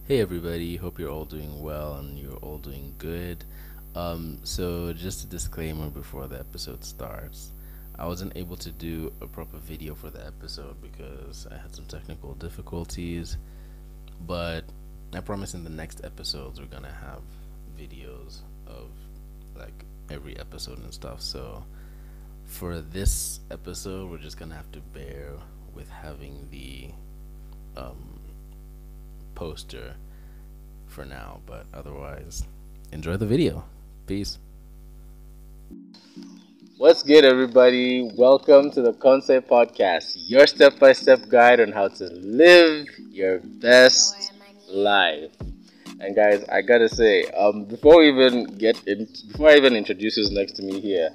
Hey everybody, hope you're all doing well and you're all doing good. So just a disclaimer before the episode starts. I wasn't able to do a proper video for the episode because I had some technical difficulties, but I promise in the next episodes we're gonna have videos of like every episode and stuff. So for this episode, we're just gonna have to bear with having the um, poster for now, but otherwise, enjoy the video. Peace. What's good, everybody? Welcome to the Concept Podcast, your step by step guide on how to live your best life. And guys, I gotta say, before I even introduce who's next to me here,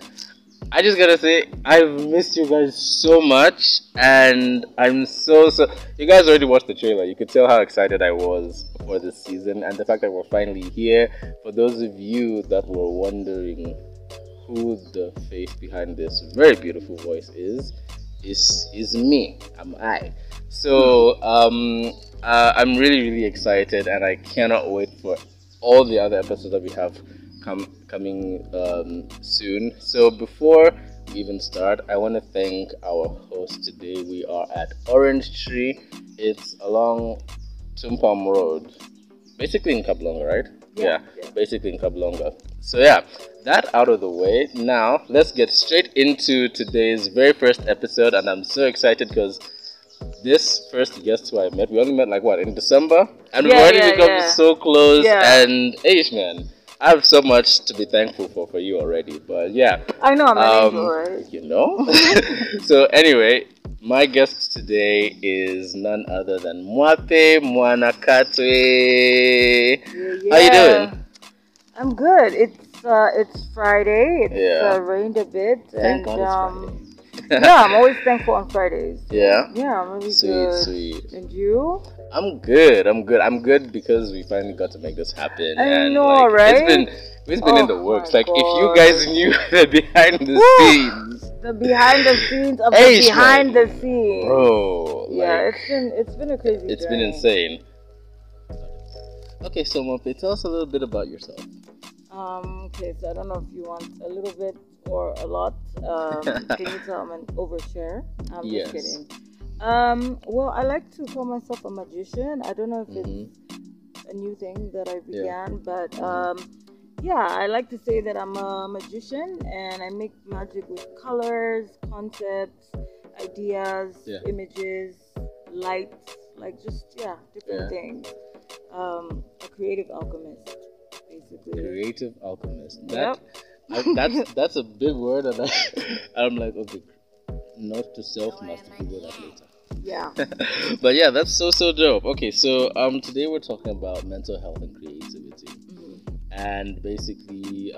I just gotta say I've missed you guys so much, and I'm so. You guys already watched the trailer. You could tell how excited I was for this season, and the fact that we're finally here. For those of you that were wondering who the face behind this very beautiful voice is me. I'm I. So I'm really excited, and I cannot wait for all the other episodes that we have coming soon. So before we even start, I want to thank our host today. We are at Orange Tree. It's along Tumpam Road, basically in Kablonga, right? Yeah, basically in Kablonga. So yeah, that out of the way. Now let's get straight into today's very first episode, and I'm so excited because this first guest who I met, we only met like what in December, and we've already become so close. And Aish, man, I have so much to be thankful for you already. But yeah, I know I'm an angel, right? You know. So anyway, my guest today is none other than Mwape Mwanakatwe. Yeah. How you doing? I'm good. It's Friday. It's rained a bit. Thank God it's Friday. Yeah, I'm always thankful on Fridays. Yeah? Yeah, I'm really good. Sweet. And you? I'm good because we finally got to make this happen. I know, right? It's been in the works. Like, if you guys knew the behind the scenes. The behind the scenes of the behind the scenes. Bro. Yeah, it's been a crazy It's journey. been insane. Okay, so Mwape, tell us a little bit about yourself. Okay, so I don't know if you want a little bit or a lot. Can you tell I'm an overshare? I'm just kidding. Well, I like to call myself a magician. I don't know if it's a new thing that I began, but I like to say that I'm a magician and I make magic with colors, concepts, ideas, images, lights, like just different things. A creative alchemist, basically. Creative alchemist. That's a big word, and I'm like, okay, note to self, must Google that later. Yeah. But yeah, that's so dope. Okay, so today we're talking about mental health and creativity, and basically,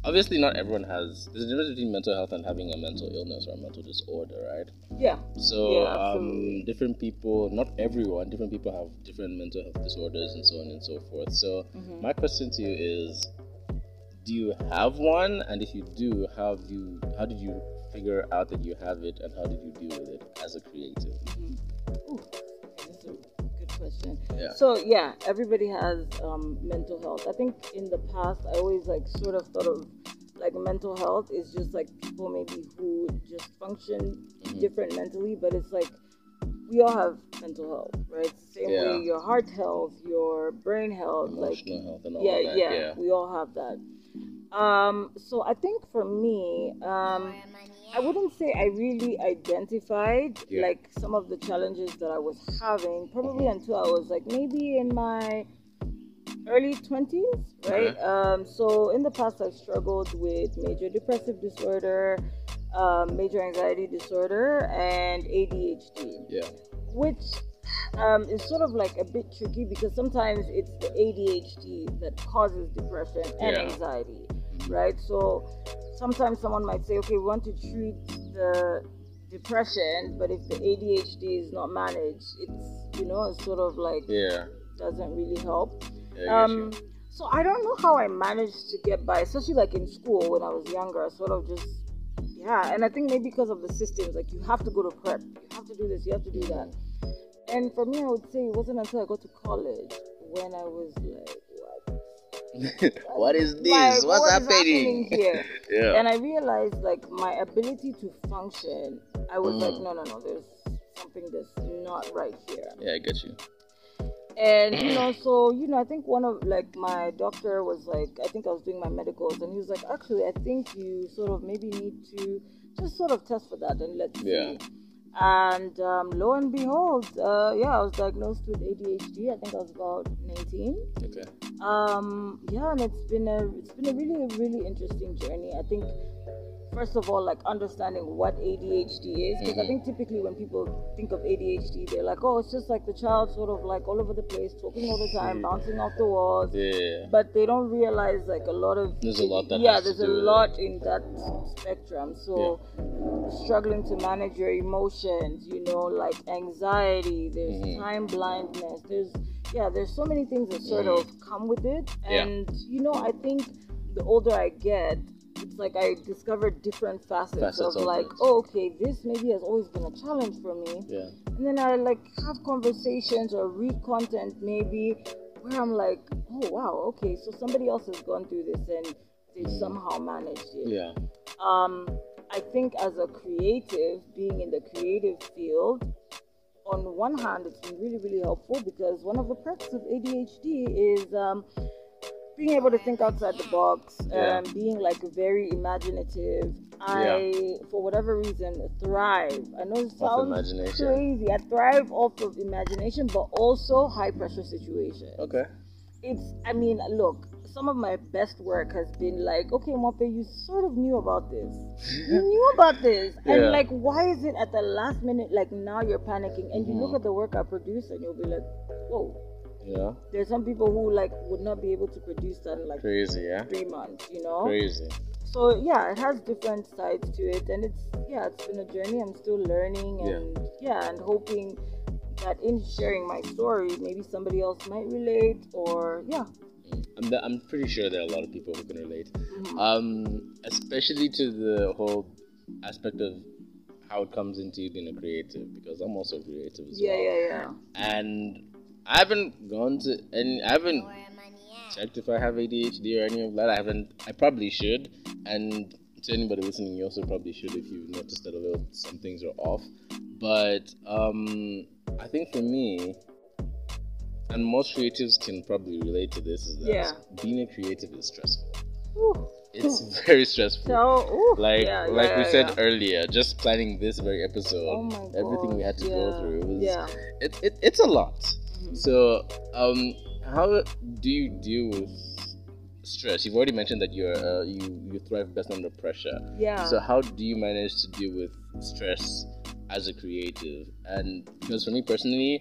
obviously not everyone has. There's a difference between mental health and having a mental illness or a mental disorder, right? Yeah. So different people, not everyone, different people have different mental health disorders and so on and so forth. So my question to you is, do you have one? And if you do, how did you figure out that you have it, and how did you deal with it as a creative? Ooh, that's a good question. Yeah. So everybody has mental health. I think in the past I always sort of thought of like mental health is just like people maybe who just function different mentally, but it's like we all have mental health, right? Same way your heart health, your brain health, emotional health, and all that. Yeah, we all have that. So I think for me, I wouldn't say I really identified like some of the challenges that I was having probably until I was like maybe in my early 20s, right? So in the past I've struggled with major depressive disorder, major anxiety disorder, and ADHD. Yeah. Which is sort of like a bit tricky because sometimes it's the ADHD that causes depression and anxiety, right? So sometimes someone might say, okay, we want to treat the depression, but if the ADHD is not managed, it's sort of like doesn't really help. So I don't know how I managed to get by, especially like in school when I was younger. I sort of just and I think maybe because of the systems, like you have to go to prep, you have to do this, you have to do that. And for me, I would say it wasn't until I got to college when I was like, what is this? Like, What's what happening? is happening here? Yeah. And I realized like my ability to function, I was like, no, there's something that's not right here. Yeah, I get you. And so I think one of like my doctor was like, I think I was doing my medicals, and he was like, actually, I think you sort of maybe need to just sort of test for that and let's see. And lo and behold, I was diagnosed with ADHD. I think I was about 19. Okay. And it's been a really, really interesting journey. I think, first of all, like understanding what ADHD is, because I think typically when people think of ADHD, they're like, oh, it's just like the child sort of like all over the place, talking all the time, bouncing off the walls. Yeah. But they don't realize like a lot of there's a lot that there's a lot in that spectrum. So struggling to manage your emotions, like anxiety, there's time blindness, there's so many things that sort of come with it. And I think the older I get, it's like I discovered different facets of like, oh, okay, this maybe has always been a challenge for me. Yeah. And then I like have conversations or read content maybe where I'm like, oh wow, okay, so somebody else has gone through this and they somehow managed it. Yeah. I think as a creative, being in the creative field, on one hand, it's been really, really helpful because one of the perks of ADHD is being able to think outside the box, being like very imaginative. I, for whatever reason, thrive. I know it sounds crazy. I thrive off of imagination, but also high pressure situations. Okay. Look, some of my best work has been like, okay, Mwape, you sort of knew about this. You knew about this. And like, why is it at the last minute, like now you're panicking? And you look at the work I produce and you'll be like, whoa. Yeah. There's some people who like would not be able to produce that in like 3 months, Crazy. So it has different sides to it, and it's been a journey. I'm still learning and and hoping that in sharing my story, maybe somebody else might relate or I'm pretty sure there are a lot of people who can relate, especially to the whole aspect of how it comes into you being a creative, because I'm also creative as well. And I haven't checked if I have ADHD or any of that. I probably should. And to anybody listening, you also probably should if you've noticed that some things are off. But I think for me, and most creatives can probably relate to this, is that being a creative is stressful. Ooh. It's very stressful. So, we said earlier, just planning this very episode, everything we had to go through, it's a lot. So, how do you deal with stress? You've already mentioned that you thrive best under pressure. Yeah. So, how do you manage to deal with stress as a creative? And because for me personally,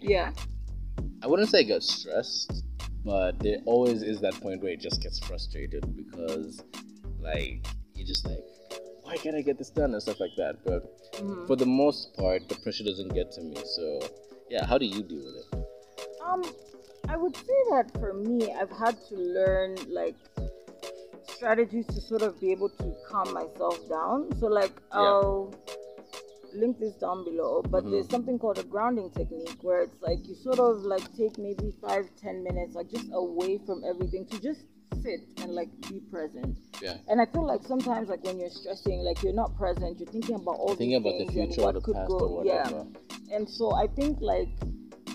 I wouldn't say I get stressed, but there always is that point where it just gets frustrated because, like, you're just like, why can't I get this done and stuff like that. But for the most part, the pressure doesn't get to me. So, how do you deal with it? I would say that for me, I've had to learn like strategies to sort of be able to calm myself down. So like I'll link this down below, but there's something called a grounding technique where it's like you sort of like take maybe 5-10 minutes like just away from everything to just sit and like be present. And I feel like sometimes like when you're stressing, like you're not present, you're thinking about all these things the future and what could go. or whatever. And so I think like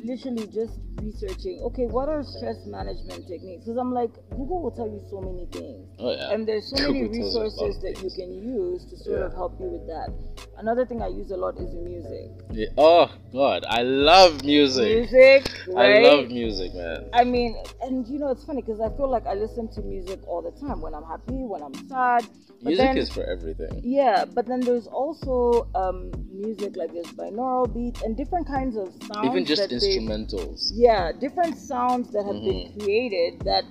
literally just researching, okay, what are stress management techniques? Because I'm like, Google will tell you so many things. And there's so many resources that you can use to sort of help you with that. Another thing I use a lot is music. Oh God, I love music. Right? I love music, man. I mean, and it's funny because I feel like I listen to music all the time when I'm happy, when I'm sad. Music is for everything. Yeah, but then there's also music like there's binaural beats and different kinds of sounds. Even just instrumentals. Different sounds that have been created that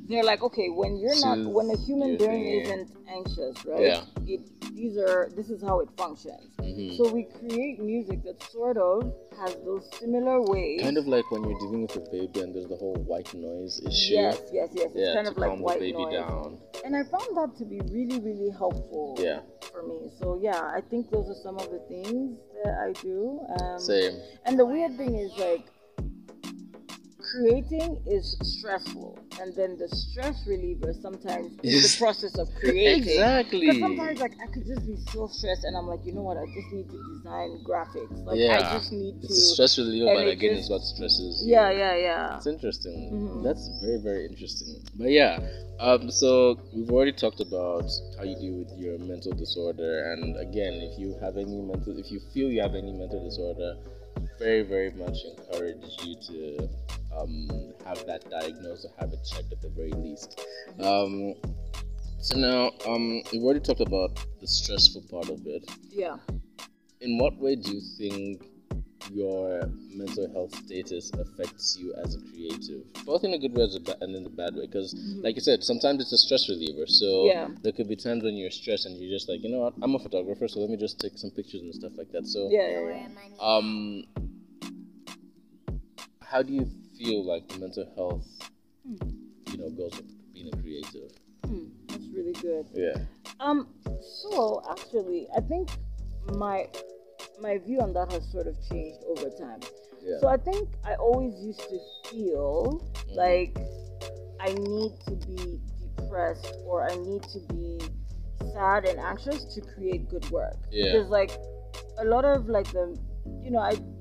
they're like, okay, when a human brain isn't anxious, right? This is how it functions. So we create music that sort of has those similar ways. Kind of like when you're dealing with a baby and there's the whole white noise issue. Yes. It's kind of like white baby noise. Down. And I found that to be really, really helpful for me. So I think those are some of the things that I do. Same. And the weird thing is like, creating is stressful, and then the stress reliever sometimes is the process of creating. Exactly. Because sometimes, like, I could just be so stressed, and I'm like, you know what? I just need to design graphics. Like, Yeah. I just need to. It's a stress reliever, but again, it's what stresses you. Yeah. It's interesting. That's very, very interesting. But yeah, so we've already talked about how you deal with your mental disorder, and again, if you feel you have any mental disorder, very, very much encourage you to have that diagnosed or have it checked at the very least. So now, we've already talked about the stressful part of it. Yeah. In what way do you think your mental health status affects you as a creative, both in a good way and in a bad way? Because, like you said, sometimes it's a stress reliever. So there could be times when you're stressed and you're just like, you know what, I'm a photographer, so let me just take some pictures and stuff like that. So how do you feel like the mental health, goes with being a creative? That's really good. Yeah. So actually, I think my view on that has sort of changed over time. Yeah. So I think I always used to feel like I need to be depressed or I need to be sad and anxious to create good work. Yeah. Because like a lot of like I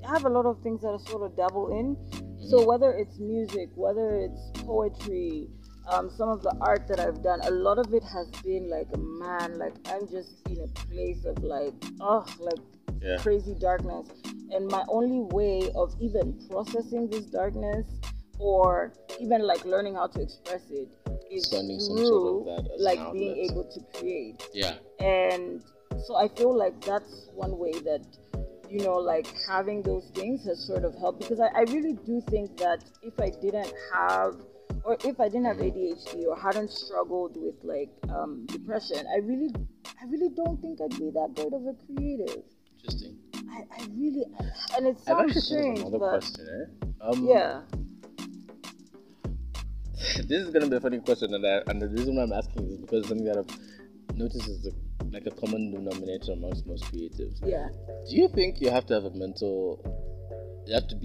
have a lot of things that I sort of dabble in. So whether it's music, whether it's poetry, some of the art that I've done, a lot of it has been like, man, like I'm just in a place of like, crazy darkness. And my only way of even processing this darkness or even like learning how to express it is finding some through sort of that as like an outlet. being able to create. Yeah. And so I feel like that's one way that, like having those things has sort of helped, because I really do think that if I didn't have ADHD or hadn't struggled with like depression, I really don't think I'd be that great of a creative. Interesting. I really, and it sounds strange, another but question, yeah. This is gonna be a funny question, and the reason why I'm asking is because something that I've noticed is like a common denominator amongst most creatives. Yeah. Do you think you have to be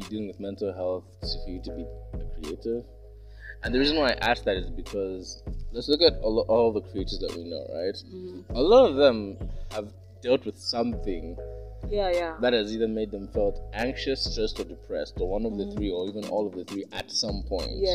dealing with mental health for you to be a creative? And the reason why I ask that is because let's look at all the creators that we know, right? A lot of them have dealt with something that has either made them felt anxious, stressed, or depressed, or one of the three, or even all of the three at some point.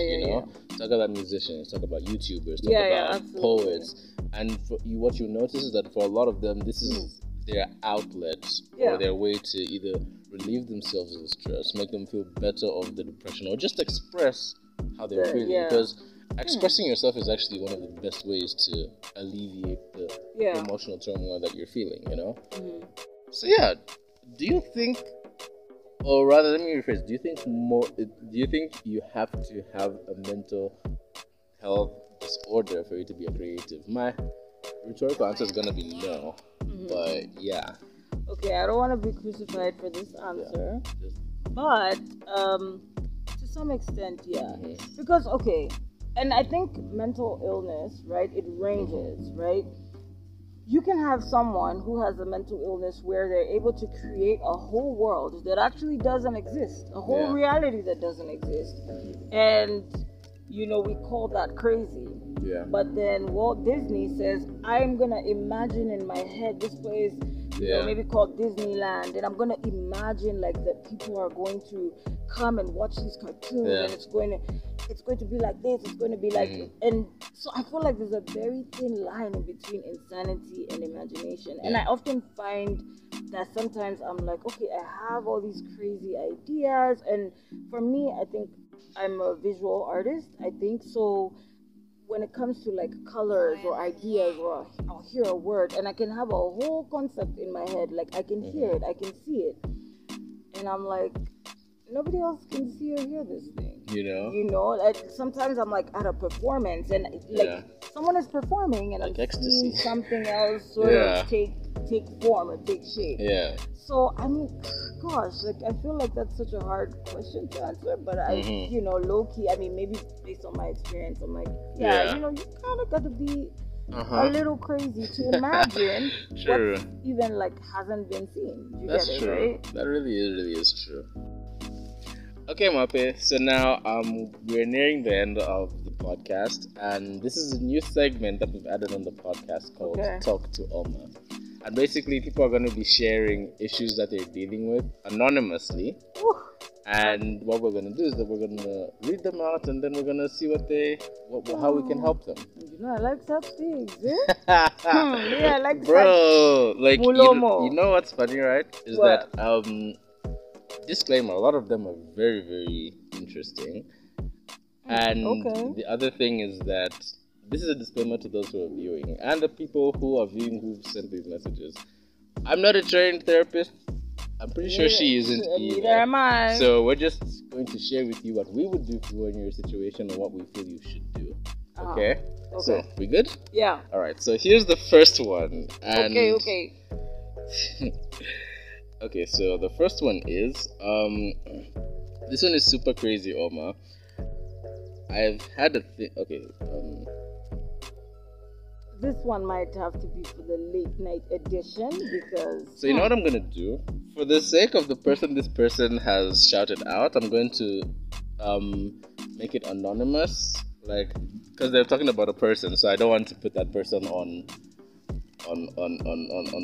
Talk about musicians, talk about YouTubers, talk about poets, and what you notice is that for a lot of them, this is their outlet or their way to either relieve themselves of the stress, make them feel better of the depression, or just express how they're feeling. Because expressing yourself is actually one of the best ways to alleviate the emotional turmoil that you're feeling, So do you think, or rather, let me rephrase, do you think you have to have a mental health disorder for you to be a creative? My rhetorical answer is gonna be no, but yeah. Okay, I don't want to be crucified for this answer, but to some extent, because and I think mental illness, right? It ranges, right? You can have someone who has a mental illness where they're able to create a whole world that actually doesn't exist, a whole reality that doesn't exist, and we call that crazy. Yeah. But then Walt Disney says, I'm gonna imagine in my head this place, maybe called Disneyland, and I'm gonna imagine like that people are going to come and watch these cartoons, and it's going to be like this, it's going to be like, and so I feel like there's a very thin line in between insanity and imagination. And I often find that sometimes I'm like, okay, I have all these crazy ideas, and for me, I think I'm a visual artist, I think, so when it comes to like colors or ideas, or I'll hear a word and I can have a whole concept in my head, like I can hear it, I can see it, and I'm like, nobody else can see or hear this thing. Like sometimes I'm like at a performance and like someone is performing and like I'm seeing something else sort of take form or take shape. Yeah. So I mean, gosh, like I feel like that's such a hard question to answer, but I, low key, I mean, maybe based on my experience, I'm like, you kind of got to be a little crazy to imagine what even like hasn't been seen. You That's get it, true. Right? That really is true. Okay, Mwape. So now we're nearing the end of the podcast, and this is a new segment that we've added on the podcast called Talk to Oma. And basically, people are going to be sharing issues that they're dealing with anonymously. Ooh. And what we're going to do is that we're going to read them out, and then we're going to see how we can help them. You know, I like such things. Eh? Yeah, I like Bro, such. like you know what's funny, right? Is what? that disclaimer, a lot of them are very, very interesting. And the other thing is that this is a disclaimer to those who are viewing and the people who are viewing who've sent these messages. I'm not a trained therapist. I'm pretty sure she isn't either. Neither am I. So we're just going to share with you what we would do if we were in your situation and what we feel you should do. Okay? So, we good? Yeah. Alright, so here's the first one. And okay. Okay, so the first one is this one is super crazy, Oma. I've had a thing. Okay, this one might have to be for the late night edition because. So you know what I'm gonna do? For the sake of the person this person has shouted out, I'm going to make it anonymous, like because they're talking about a person, so I don't want to put that person on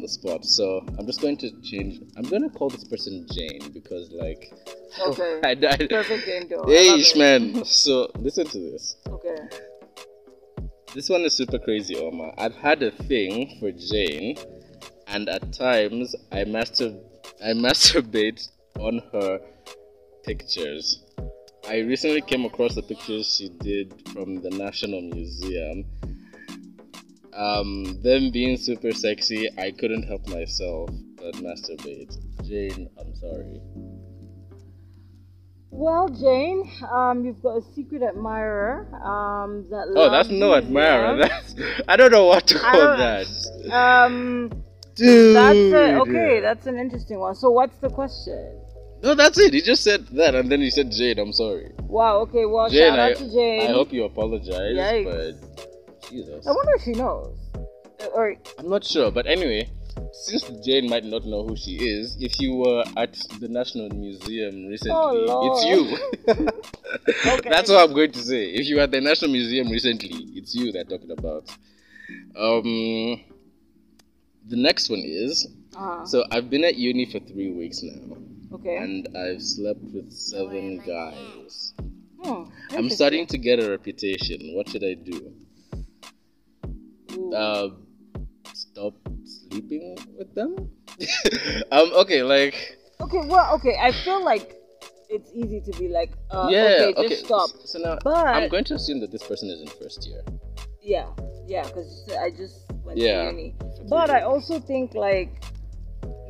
the spot. So I'm just going to change. I'm going to call this person Jane because, like, okay, perfect Jane though. Hey, man. So listen to this. Okay. This one is super crazy, Oma. I've had a thing for Jane, and at times I masturbate on her pictures. I recently came across the pictures she did from the National Museum. Them being super sexy, I couldn't help myself but masturbate. Jane, I'm sorry. Well, Jane, you've got a secret admirer. That's no admirer. That's, I don't know what to call that. Dude. That's an interesting one. So, what's the question? No, that's it. He just said that, and then he said, "Jane, I'm sorry." Wow. Okay. Well, Jane, shout out to Jane. I hope you apologize. Yikes. But Jesus. I wonder if she knows. Or I'm not sure, but anyway, since Jane might not know who she is, if you were at the National Museum recently, it's you. Okay. That's what I'm going to say. If you were at the National Museum recently, it's you they're talking about. The next one is, so I've been at uni for 3 weeks now. Okay. And I've slept with 7 guys. I'm starting to get a reputation. What should I do? Stop sleeping with them? I feel like it's easy to be like, just stop. So now, but I'm going to assume that this person is in first year. Yeah, because I just went to uni. But I also think, like,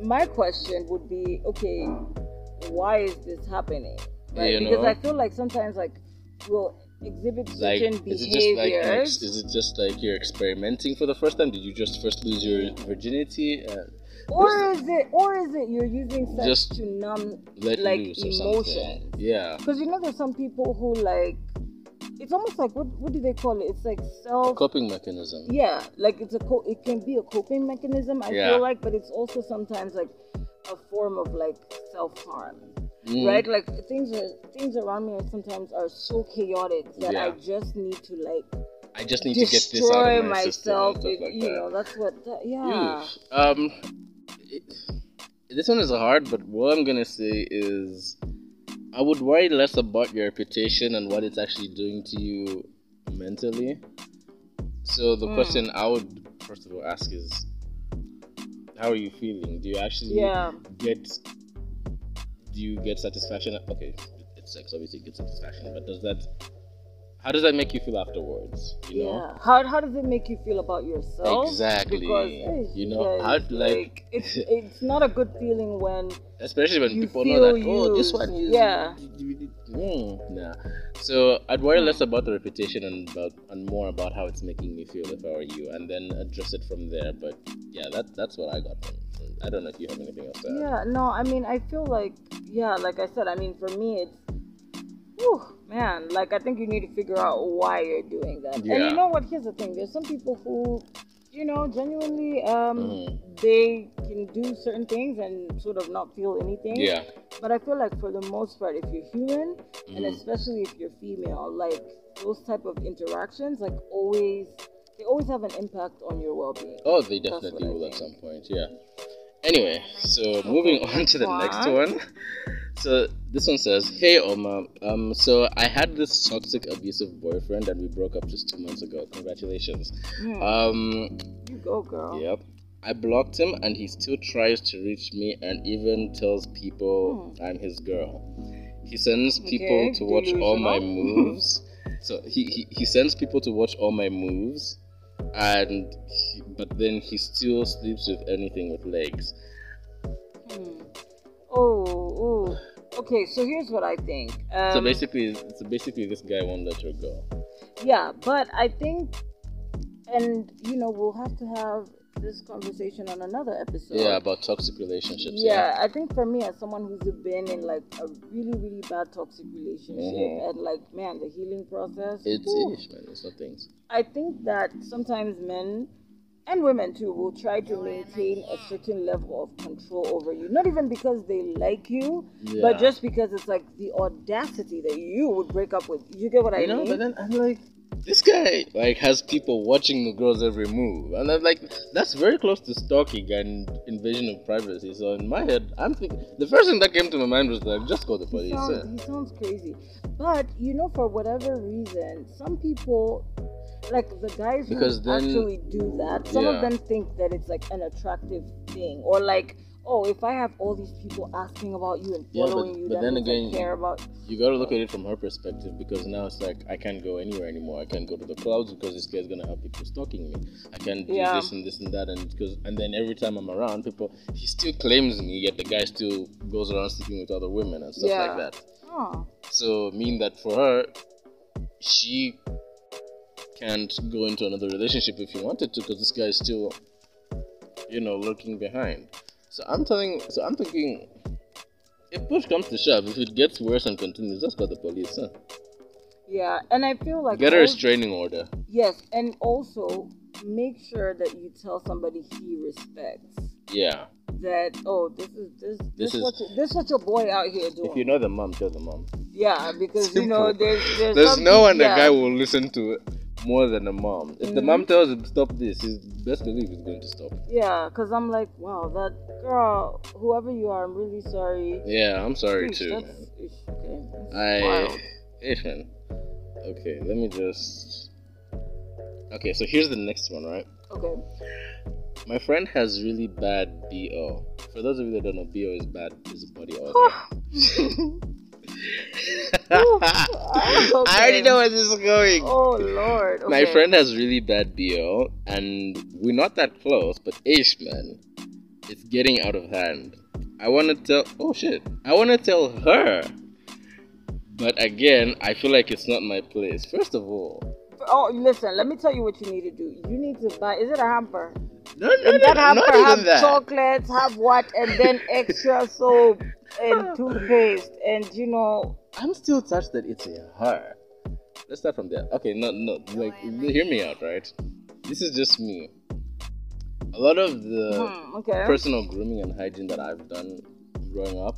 my question would be, okay, why is this happening? Right? Because I feel like sometimes, like, we'll exhibit certain behaviors. Is it just like you're experimenting for the first time? Did you just first lose your virginity? Or is it you're using sex just to numb like emotion? Yeah. Because there's some people who, like, it's almost like what do they call it? It's like coping mechanism. Yeah, like it can be a coping mechanism. I feel like, but it's also sometimes like a form of like self-harm. Right? Like things around me sometimes are so chaotic that I just need to get this out of my myself. system and stuff like that. That's what. This one is hard, but what I'm gonna say is, I would worry less about your reputation and what it's actually doing to you mentally. So the question I would first of all ask is, how are you feeling? Do you actually do you get satisfaction? Okay, it's sex, obviously you get satisfaction, but how does that make you feel afterwards? You know? How does it make you feel about yourself? Exactly. Because it's not a good feeling when, especially when people know that this one is nah. So I'd worry less about the reputation and more about how it's making me feel if I were you, and then address it from there. But yeah, that's what I got from. I don't know if you have anything else to add. Yeah, no, I mean, I feel like, like I said, I mean, for me, it's, like, I think you need to figure out why you're doing that. Yeah. And you know what? Here's the thing. There's some people who, genuinely, they can do certain things and sort of not feel anything. Yeah. But I feel like for the most part, if you're human, and especially if you're female, like those type of interactions, like they always have an impact on your well-being. Oh, they definitely will at some point. Yeah. Anyway, so moving on to the next one. So this one says, "Hey Oma, so I had this toxic, abusive boyfriend, and we broke up just 2 months ago. Congratulations." You go, girl. Yep. I blocked him, and he still tries to reach me, and even tells people I'm his girl. He sends people to watch all my moves. So he sends people to watch all my moves, but then he still sleeps with anything with legs. Oh. Okay, so here's what I think. So basically, this guy won't let her go. Yeah, but I think, and we'll have to have this conversation on another episode. Yeah, about toxic relationships. Yeah, I think for me, as someone who's been in like a really, really bad toxic relationship, and like, man, the healing process. It's man. It's not things. I think that sometimes men and women too will try to maintain a certain level of control over you, not even because they like you, but just because it's like the audacity that you would break up with. You get what I mean? But then I'm like, this guy like has people watching the girl's every move, and I'm like, that's very close to stalking and invasion of privacy. So in my head, I'm thinking the first thing that came to my mind was like, just call the police. He sounds crazy, but for whatever reason, some people, like the guys who actually do that, some of them think that it's like an attractive thing, or like, oh, if I have all these people asking about you and following you, then again, I care about. You got to look at it from her perspective, because now it's like, I can't go anywhere anymore. I can't go to the clubs because this guy's gonna have people stalking me. I can't do this and that, and then every time I'm around, he still claims me, yet the guy still goes around sleeping with other women and stuff like that. So mean that for her, she can't go into another relationship if he wanted to, because this guy is still, lurking behind. So I'm thinking, if push comes to shove, if it gets worse and continues, just call the police, huh? Yeah, and I feel like get a restraining order. Yes, and also make sure that you tell somebody he respects. Yeah. That this is what your boy out here doing. If you know the mom, tell the mom. Yeah, because there's no one the guy will listen to more than a mom. If the mom tells him stop this, his best belief is going to stop. Yeah, because I'm like, wow, that girl, whoever you are, I'm really sorry. Yeah, I'm sorry too. Okay. Okay, let me just. Okay, so here's the next one, right? Okay. My friend has really bad BO. For those of you that don't know, BO is a body odor. I already know where this is going. Oh Lord. Okay. My friend has really bad BO, and we're not that close, but man, it's getting out of hand. I want to tell her, but again, I feel like it's not my place. First of all, listen, let me tell you what you need to do. You need to buy. Is it a hamper? No, have chocolates, have what, and then extra soap and toothpaste, and I'm still touched that it's a her. Let's start from there. Okay, no, like, hear me out, right? This is just me. A lot of the personal grooming and hygiene that I've done growing up,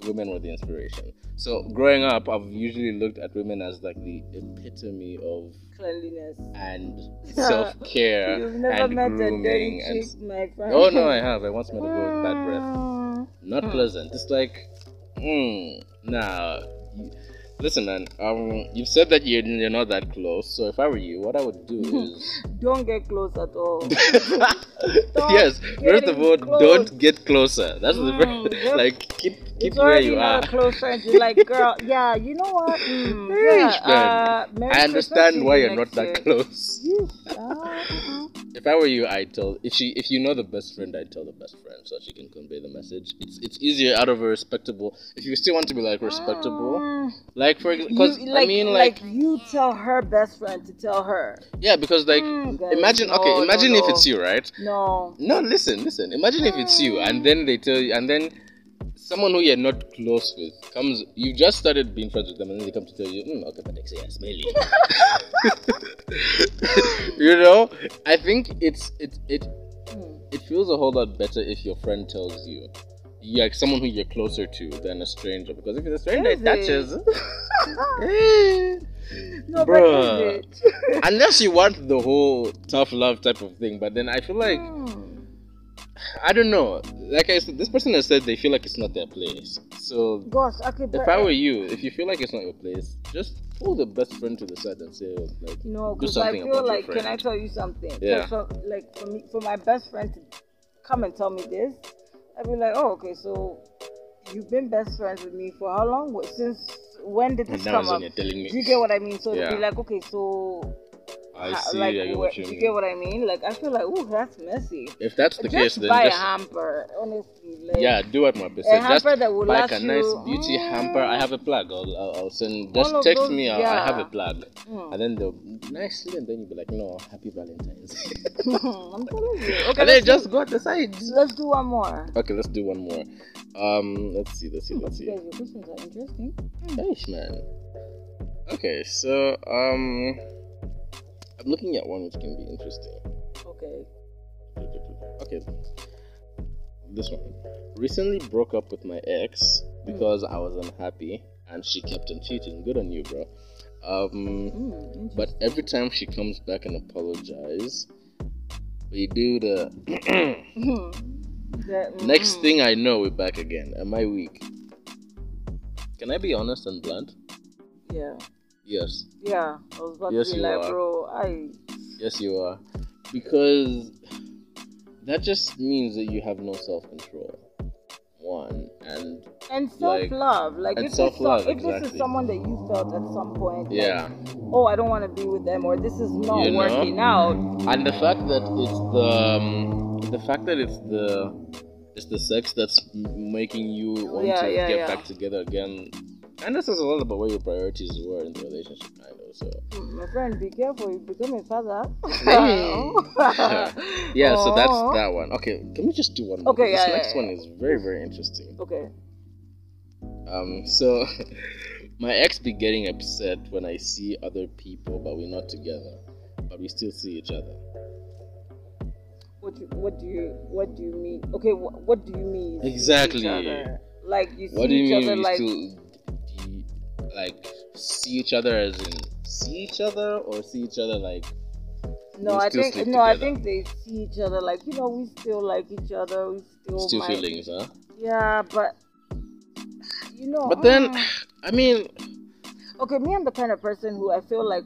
women were the inspiration. So growing up, I've usually looked at women as like the epitome of cleanliness and self-care. You've never and met grooming a dirty and chick, my friend. Oh no, I have. I once met a girl with bad breath. Not pleasant. It's like, nah. Listen, man. You've said that you're not that close. So if I were you, what I would do is don't get close at all. Yes. First of all, don't get closer. That's the first. Like keep where you are. Close friends. You're like, girl. Yeah, you know what? I understand why you're not that close. If I were you, if you know the best friend, I'd tell the best friend so she can convey the message. It's easier out of a respectable. If you still want to be like respectable, like for because like you tell her best friend to tell her. Yeah, because like imagine if it's you, right? No, listen. Imagine if it's you, and then they tell you, and then someone who you're not close with comes, you just started being friends with them, and then they come to tell you, okay, but yeah, smelly. You know, I think it feels a whole lot better if your friend tells you, like someone who you're closer to than a stranger. Because if it's a stranger, it touches. No, bruh. Unless you want the whole tough love type of thing, but then I feel like. I don't know. Like I said, this person has said they feel like it's not their place. So, gosh, okay, if I were you, if you feel like it's not your place, just pull the best friend to the side and say, like, no, do because I something feel about like, your friend. can I tell you something? Yeah. So, like, for my best friend to come and tell me this, I'd be like, oh, okay, so you've been best friends with me for how long? Since when did this come up? You're telling me. Do you get what I mean? So Yeah. it'd be like, okay, so. I see. Like, I get what you do mean. you get what I mean? Like, I feel like, ooh, that's messy. If that's the case, then buy just a hamper, honestly. Like, yeah, do what Mwape said. Just hamper that will buy last a nice you, beauty hamper. I have a plug. I'll send. Just all of text those, me. I yeah. have a plug, and then they'll nicely, and then you'll be like, no, happy Valentine's. I'm telling you. Okay, And then just go to the side. Let's do one more. Okay, let's do one more. Let's see. Guys, your questions are interesting. Nice, man. Okay, so I'm looking at one which can be interesting. Okay. Okay. This one. Recently broke up with my ex because I was unhappy and she kept on cheating. Good on you, bro. But every time she comes back and apologizes, we do the next thing I know, we're back again. Am I weak? Can I be honest and blunt? Yeah. Yes. Yeah. I was about Yes, to be you like, are. bro, Yes, you are. Because that just means that you have no self-control. One. And self-love. Like, and if, self-love, if this is someone that you felt at some point, yeah. like, oh, I don't want to be with them, or this is not You know? working out. And the fact that it's the sex that's making you want to get back together again. And this is a lot about where your priorities were in the relationship, kind of. So, my friend, be careful, you become a father. Yeah, so that's that one. Okay, can we just do one more? Okay, this next one is very, very interesting. Okay. So my ex be getting upset when I see other people, but we're not together, but we still see each other. What do you mean? Okay, what do you mean? Exactly. See each other? Like, you see What do you each mean other we like? Like, see each other as in see each other, or see each other like No, I think they see each other like, we still like each other. We still feelings, huh? Yeah, but But then, I mean, okay, me, I'm the kind of person who I feel like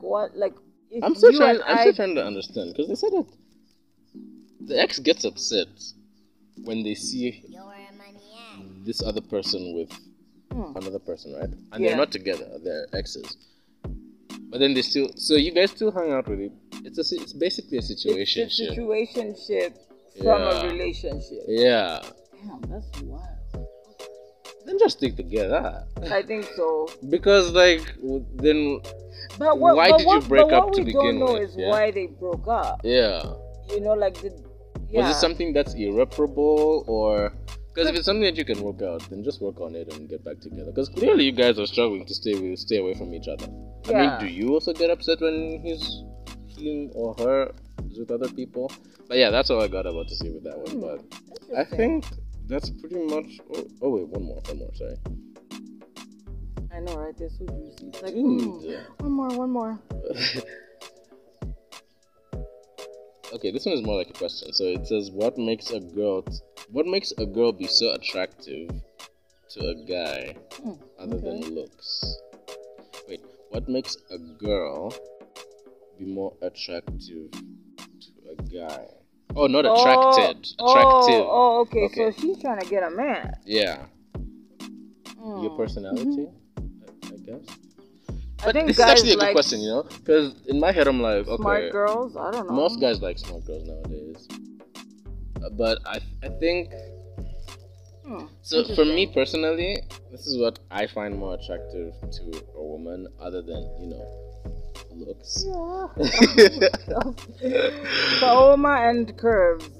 if I'm still you trying. and I'm still trying to understand, because they said that the ex gets upset when they see this other person with another person, right? And they're not together; they're exes. But then they still. So you guys still hang out with it. It's basically a situationship. It's a situationship from a relationship. Yeah. Damn, that's wild. Then just stick together. I think so. Because then. But why did you break up to begin with? What we don't know is why they broke up. Yeah. Was it something that's irreparable, or because if it's something that you can work out, then just work on it and get back together? Because clearly you guys are struggling to stay away from each other. I mean, do you also get upset when him or her is with other people? But yeah, that's all I got about to say with that one. But I think that's pretty much. Oh wait, one more. Sorry. I know, right? They're so juicy. It's like, one more. Okay, this one is more like a question. So it says, what makes a girl be so attractive to a guy other than looks? Wait, what makes a girl be more attractive to a guy? Oh, not attracted. Attractive. Okay. So she's trying to get a man. Yeah. Your personality, I guess. But this is actually a good question, because in my head I'm like, okay, smart girls. I don't know. Most guys like smart girls nowadays, but I think. So for me personally, this is what I find more attractive to a woman, other than looks. Kaoma and curves.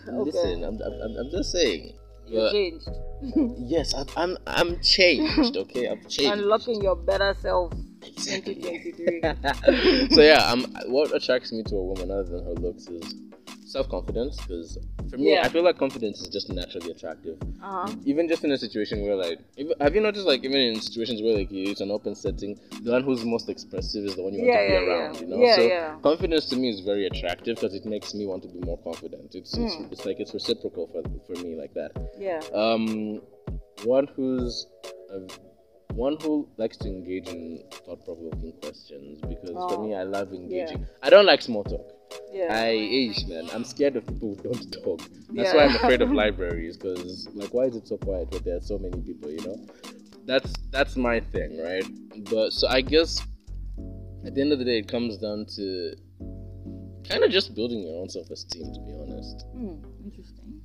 Listen, I'm just saying. You're changed. Yes, I'm changed. Okay, I'm changed. Unlocking your better self. Exactly. 2023. So yeah, what attracts me to a woman other than her looks is self-confidence, because for me, I feel like confidence is just naturally attractive. Even just in a situation where, like, have you noticed, like, even in situations where, like, it's an open setting, the one who's most expressive is the one you want to be around, you know? So confidence to me is very attractive because it makes me want to be more confident. It's like it's reciprocal for me, like that. Yeah. One who likes to engage in thought-provoking questions, because for me, I love engaging. I don't like small talk. I'm scared of people who don't talk. That's why I'm afraid of libraries, because, like, why is it so quiet when there are so many people, you know? That's my thing, right? But so I guess at the end of the day, it comes down to kind of just building your own self-esteem, to be honest. Interesting.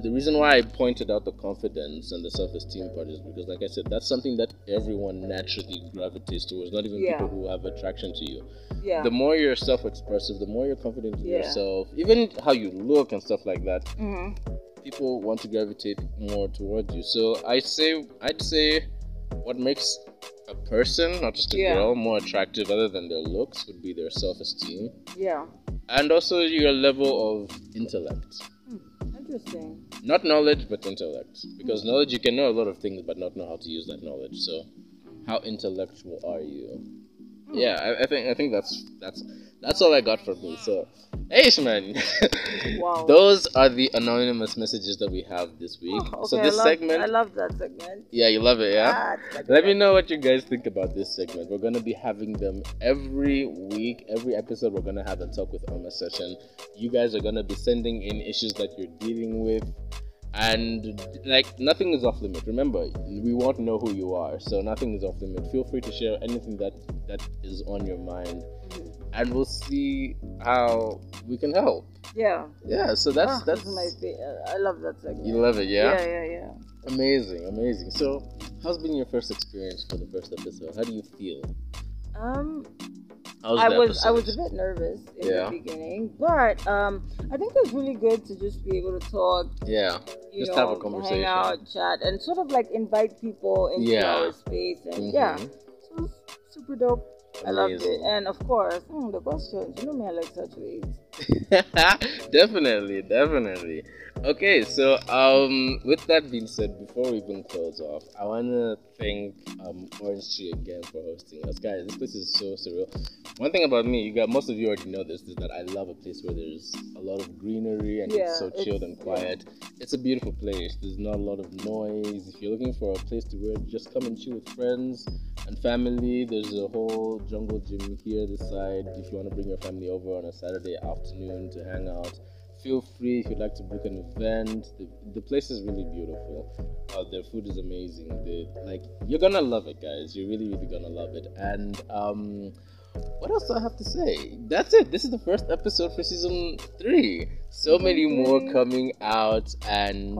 The reason why I pointed out the confidence and the self-esteem part is because, like I said, that's something that everyone naturally gravitates towards, not even people who have attraction to you. The more you're self-expressive, the more you're confident in yourself, even how you look and stuff like that, people want to gravitate more towards you. So I'd say what makes a person, not just a girl, more attractive other than their looks would be their self-esteem. And also your level of intellect. Interesting. Not knowledge, but intellect. Because knowledge, you can know a lot of things, but not know how to use that knowledge. So, how intellectual are you? Yeah, I think that's all I got from me. So, hey, man. Wow. Those are the anonymous messages that we have this week. Okay, so this segment, I love that segment. Yeah, you love it, yeah? Let me know what you guys think about this segment. We're gonna be having them every week. Every episode, we're gonna have a talk with Alma session. You guys are gonna be sending in issues that you're dealing with. And, like, nothing is off limit. Remember, we want to know who you are, so nothing is off limit. Feel free to share anything that is on your mind, and we'll see how we can help. Yeah. So that's my favorite. I love that segment. You love it, yeah? Yeah. Amazing. So, how's been your first experience for the first episode? How do you feel? I was a bit nervous in the beginning, but I think it was really good to just be able to talk. Just have a conversation, hang out, chat, and sort of like invite people into our space. And so it was super dope. Amazing. I loved it, and of course, the questions. You know me, I like such ways. Definitely. Okay, so with that being said, before we even close off, I wanna thank Orange Tree again for hosting us, guys. This place is so surreal. One thing about me, most of you already know this, is that I love a place where there's a lot of greenery and it's so chilled and quiet. It's a beautiful place. There's not a lot of noise. If you're looking for a place to where just come and chill with friends and family, there's a whole jungle gym here this side. If you want to bring your family over on a Saturday afternoon to hang out, feel free. If you'd like to book an event, the place is really beautiful. Their food is amazing. You're gonna love it, guys. You're really gonna love it. And what else do I have to say? That's it. This is the first episode for season 3. So many more coming out, and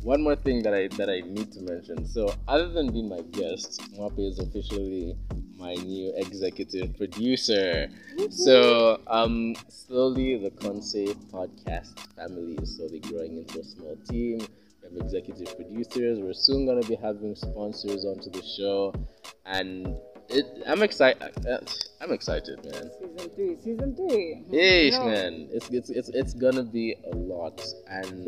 one more thing that I need to mention. So, other than being my guest, Mwape is officially my new executive producer. So, slowly the Conce podcast family is slowly growing into a small team. We have executive producers. We're soon gonna be having sponsors onto the show, and I'm excited. I'm excited, man. Season 3. Hey, man, it's gonna be a lot, and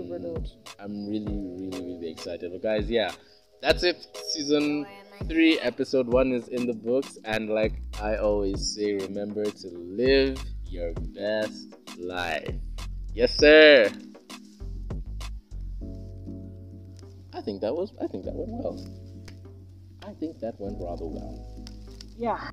I'm really excited. But guys, that's it. Season 3, episode 1 is in the books, and like I always say, remember to live your best life. Yes, sir. I think that went well. I think that went rather well. Yeah.